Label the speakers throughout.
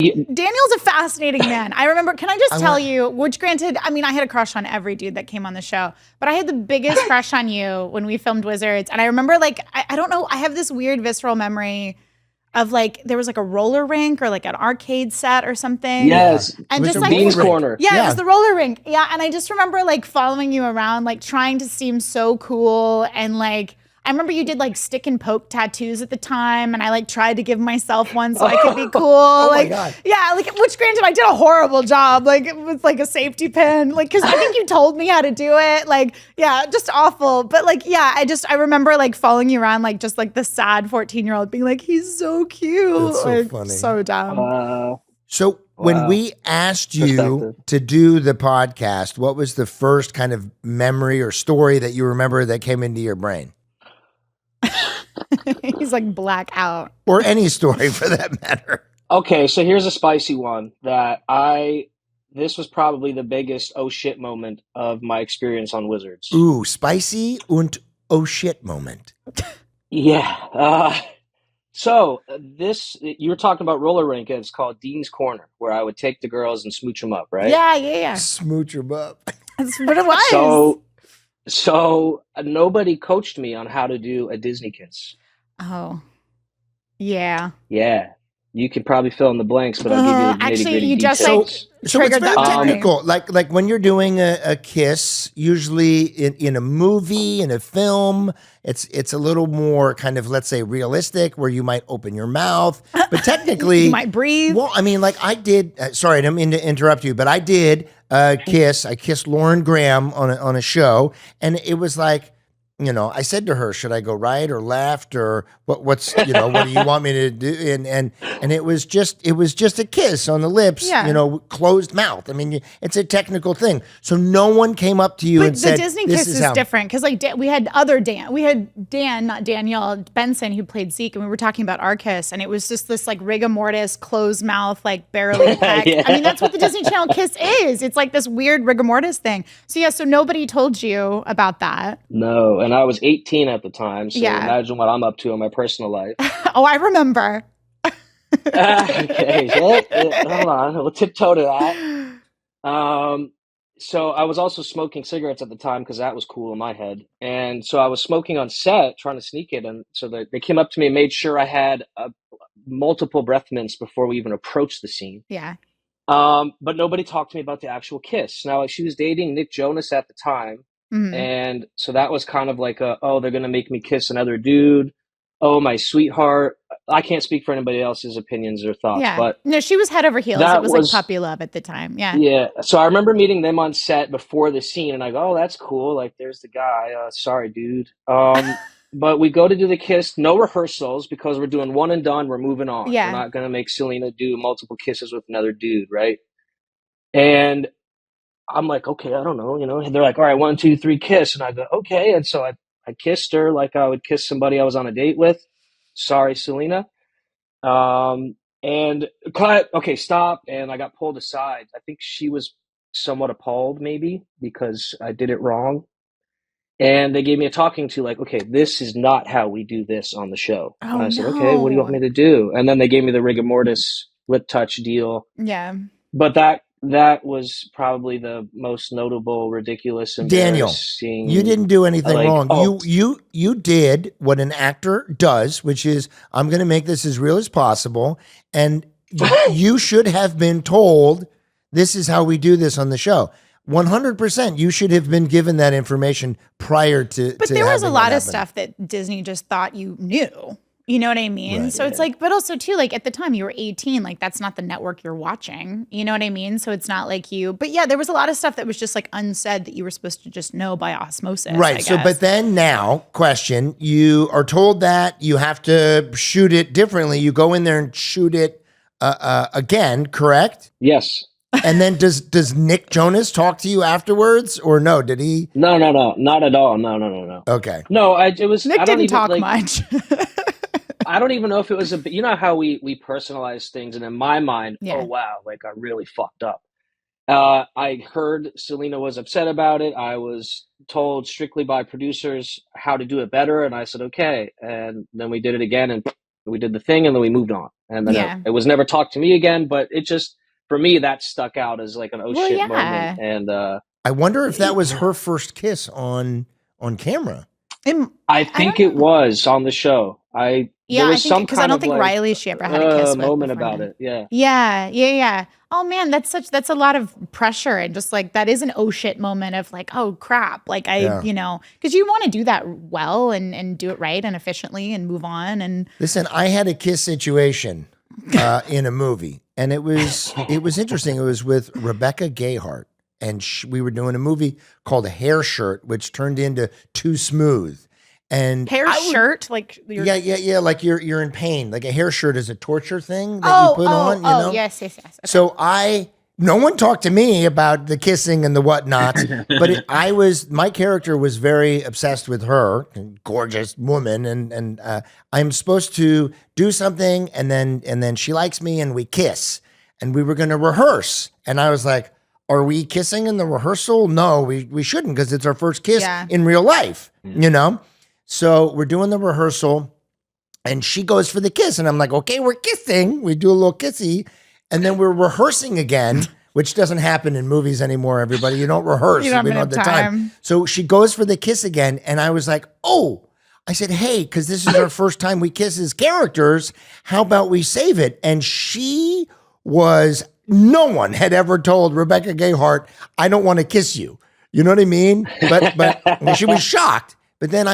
Speaker 1: Daniel's a fascinating man. I remember, can I just tell you, which granted, I mean, I had a crush on every dude that came on the show, but I had the biggest crush on you when we filmed Wizards. And I remember, like, I don't know, I have this weird visceral memory of, like, there was like a roller rink or like an arcade set or something.
Speaker 2: Yes.
Speaker 1: And just like
Speaker 2: Dean's Corner.
Speaker 1: Yeah, it was the roller rink. Yeah. And I just remember like following you around, like trying to seem so cool. And like, I remember you did like stick and poke tattoos at the time, and I like tried to give myself one so I could be cool.
Speaker 3: My God.
Speaker 1: Yeah, like, which granted I did a horrible job. Like, it was like a safety pin, like, because I think you told me how to do it. Like, yeah, just awful. But like, yeah, I remember like following you around, like just like the sad 14-year-old being like, he's so cute.
Speaker 3: That's so
Speaker 1: like,
Speaker 3: funny.
Speaker 1: So dumb.
Speaker 3: So when we asked you to do the podcast, what was the first kind of memory or story that you remember that came into your brain?
Speaker 1: He's like blackout.
Speaker 3: Or any story for that matter.
Speaker 2: Okay, so here's a spicy one that this was probably the biggest oh shit moment of my experience on Wizards.
Speaker 3: Ooh, spicy und oh shit moment.
Speaker 2: Yeah. So you were talking about roller rink, and it's called Dean's Corner, where I would take the girls and smooch them up, right?
Speaker 1: Yeah.
Speaker 3: Smooch them up.
Speaker 1: That's what it was.
Speaker 2: So nobody coached me on how to do a Disney kiss.
Speaker 1: Oh, yeah.
Speaker 2: Yeah. You could probably fill in the blanks, but I'll give you the
Speaker 1: actually, you
Speaker 2: details.
Speaker 1: just like
Speaker 3: So it's very technical.
Speaker 1: memory.
Speaker 3: Like when you're doing a kiss, usually in a movie, in a film, it's a little more kind of, let's say, realistic, where you might open your mouth, but technically
Speaker 1: you might breathe.
Speaker 3: Well, I mean, like I did. Sorry, I didn't mean to interrupt you, but I did kiss. I kissed Lauren Graham on a show, and it was like, you know, I said to her, should I go right or left, or what's, you know, what do you want me to do? And it was just a kiss on the lips, you know, closed mouth. I mean, it's a technical thing. So no one came up to you and said,
Speaker 1: the Disney kiss is different, because like we had Dan, not Danielle Benson, who played Zeke, and we were talking about our kiss, and it was just this like rigor mortis, closed mouth, like barely peck.
Speaker 2: Yeah.
Speaker 1: I mean, that's what the Disney Channel kiss is. It's like this weird rigor mortis thing. So yeah, so nobody told you about that.
Speaker 2: No, and I was 18 at the time, so imagine what I'm up to in my personal life.
Speaker 1: Oh, I remember.
Speaker 2: Okay, so hold on, we'll tiptoe to that. So I was also smoking cigarettes at the time because that was cool in my head, and so I was smoking on set, trying to sneak it, and so they came up to me and made sure I had multiple breath mints before we even approached the scene.
Speaker 1: Yeah.
Speaker 2: But nobody talked to me about the actual kiss. Now, she was dating Nick Jonas at the time.
Speaker 1: Mm-hmm.
Speaker 2: And so that was kind of like they're going to make me kiss another dude. Oh, my sweetheart. I can't speak for anybody else's opinions or thoughts.
Speaker 1: Yeah.
Speaker 2: But
Speaker 1: no, she was head over heels. It was like puppy love at the time. Yeah.
Speaker 2: Yeah. So I remember meeting them on set before the scene, and I go, oh, that's cool. Like, there's the guy. Sorry, dude. But we go to do the kiss, no rehearsals, because we're doing one and done. We're moving on.
Speaker 1: Yeah.
Speaker 2: We're not going to make Selena do multiple kisses with another dude, right? And I'm like, okay, I don't know, you know. And they're like, all right, 1, 2, 3, kiss. And I go, okay. And so I kissed her like I would kiss somebody I was on a date with. Sorry, Selena. And cut. Okay, stop. And I got pulled aside. I think she was somewhat appalled, maybe, because I did it wrong. And they gave me a talking to, like, okay, this is not how we do this on the show.
Speaker 1: Oh,
Speaker 2: and I said, okay, what do you want me to do? And then they gave me the rigor mortis lip touch deal.
Speaker 1: Yeah.
Speaker 2: But that was probably the most notable, ridiculous, embarrassing.
Speaker 3: Daniel, you didn't do anything wrong.
Speaker 2: Oh.
Speaker 3: You did what an actor does, which is, I'm going to make this as real as possible. And you should have been told, this is how we do this on the show. 100%. You should have been given that information prior to.
Speaker 1: But there was a lot of stuff that Disney just thought you knew. You know what I mean?
Speaker 3: Right,
Speaker 1: so it's like, but also too, like at the time you were 18, like that's not the network you're watching. You know what I mean? So it's not like but yeah, there was a lot of stuff that was just like unsaid that you were supposed to just know by osmosis.
Speaker 3: Right. So, but then now, question, you are told that you have to shoot it differently. You go in there and shoot it again, correct?
Speaker 2: Yes.
Speaker 3: And then does Nick Jonas talk to you afterwards, or no? Did he?
Speaker 2: No, not at all. No.
Speaker 3: Okay.
Speaker 2: No, it was.
Speaker 1: Nick
Speaker 2: I don't
Speaker 1: didn't
Speaker 2: even,
Speaker 1: talk
Speaker 2: like,
Speaker 1: much.
Speaker 2: I don't even know if it was you know how we personalize things, and in my mind,
Speaker 1: Yeah.
Speaker 2: oh wow, like I really fucked up. I heard Selena was upset about it. I was told strictly by producers how to do it better, and I said okay. And then we did it again, and we did the thing, and then we moved on. and then
Speaker 1: Yeah.
Speaker 2: it was never talked to me again. But it just, for me, that stuck out as like an oh
Speaker 1: Well,
Speaker 2: shit
Speaker 1: yeah.
Speaker 2: moment. And
Speaker 3: I wonder if that was her first kiss on camera.
Speaker 2: I
Speaker 1: I
Speaker 2: think
Speaker 1: don't
Speaker 2: it
Speaker 1: know.
Speaker 2: was on the show. There
Speaker 1: Yeah, I
Speaker 2: was
Speaker 1: think
Speaker 2: some
Speaker 1: because I
Speaker 2: kind
Speaker 1: don't
Speaker 2: of
Speaker 1: think
Speaker 2: like
Speaker 1: Riley she ever had a kiss with
Speaker 2: moment
Speaker 1: before
Speaker 2: about
Speaker 1: then.
Speaker 2: it. Yeah.
Speaker 1: Yeah. Oh man, that's a lot of pressure, and just like that is an oh shit moment of like, oh crap. Like
Speaker 3: Yeah.
Speaker 1: because you want to do that well and do it right and efficiently and move on. And
Speaker 3: Listen, I had a kiss situation in a movie, and it was interesting. It was with Rebecca Gayheart, and we were doing a movie called Hair Shirt, which turned into Too Smooth. And
Speaker 1: hair shirt, like
Speaker 3: yeah, like you're in pain. Like a hair shirt is a torture thing that you put on, you know?
Speaker 1: Yes. Okay.
Speaker 3: So no one talked to me about the kissing and the whatnots, but my character was very obsessed with her, gorgeous woman, and I'm supposed to do something, and then she likes me, and we kiss, and we were going to rehearse, and I was like, "Are we kissing in the rehearsal? No, we shouldn't, because it's our first kiss in real life, you know." So we're doing the rehearsal, and she goes for the kiss, and I'm like, "Okay, we're kissing." We do a little kissy. And then we're rehearsing again, which doesn't happen in movies anymore, everybody. You don't rehearse.
Speaker 1: You don't
Speaker 3: We don't
Speaker 1: have
Speaker 3: have the time. So she goes for the kiss again. And I was like, oh, I said, hey, because this is our first time we kiss as characters. How about we save it? And no one had ever told Rebecca Gayheart, I don't want to kiss you. You know what I mean? But she was shocked. But then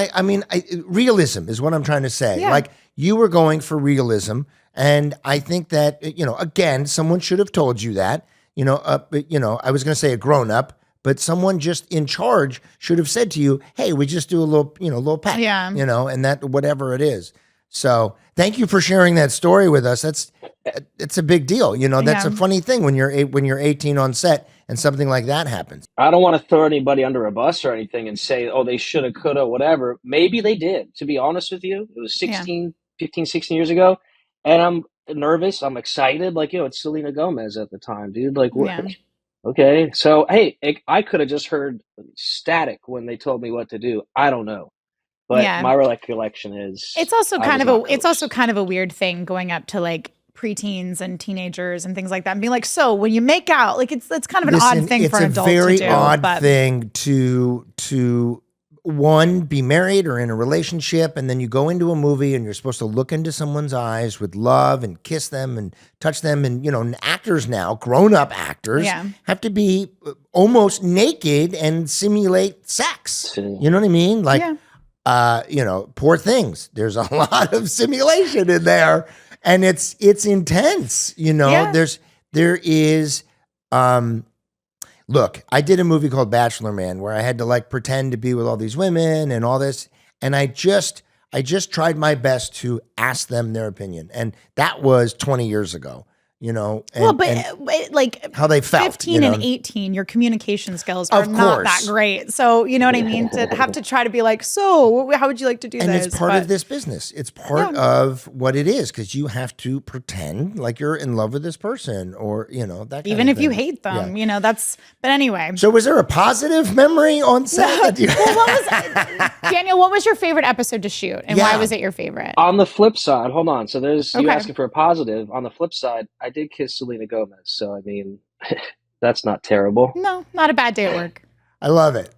Speaker 3: realism is what I'm trying to say.
Speaker 1: Yeah.
Speaker 3: Like, you were going for realism. And I think that, again, someone should have told you that, I was going to say a grown up, but someone just in charge should have said to you, hey, we just do a little pet, and that, whatever it is. So thank you for sharing that story with us. It's a big deal. That's a funny thing when you're 18 on set and something like that happens.
Speaker 2: I don't want to throw anybody under a bus or anything and say, oh, they shoulda, coulda, whatever. Maybe they did, to be honest with you. It was 15, 16 years ago. And I'm nervous. I'm excited. Like, it's Selena Gomez at the time, dude. Like, okay. So, hey, I could have just heard static when they told me what to do. I don't know. But my recollection is
Speaker 1: it's also kind of a weird thing going up to like preteens and teenagers and things like that and being like, so when you make out, like it's kind of an odd thing for an adult to do.
Speaker 3: It's a very odd thing to one, be married or in a relationship, and then you go into a movie and you're supposed to look into someone's eyes with love and kiss them and touch them. And, actors now, grown-up actors, have to be almost naked and simulate sex. You know what I mean? Like, Poor Things. There's a lot of simulation in there, and it's intense. There is. Look, I did a movie called Bachelor Man where I had to like pretend to be with all these women and all this. And I just tried my best to ask them their opinion. And that was 20 years ago, and like how they felt.
Speaker 1: 15 and 18, your communication skills are not that great. So, you know what I mean? To have to try to be like, so how would you like to do this?
Speaker 3: And it's part of this business. It's part of what it is, because you have to pretend like you're in love with this person or, that kind
Speaker 1: even
Speaker 3: of
Speaker 1: if
Speaker 3: thing.
Speaker 1: you hate them, but anyway.
Speaker 3: So was there a positive memory on set?
Speaker 1: Daniel, what was your favorite episode to shoot and why was it your favorite?
Speaker 2: On the flip side, hold on. So you asking for a positive. On the flip side, I did kiss Selena Gomez. So, I mean, that's not terrible.
Speaker 1: No, not a bad day at work.
Speaker 3: I love it.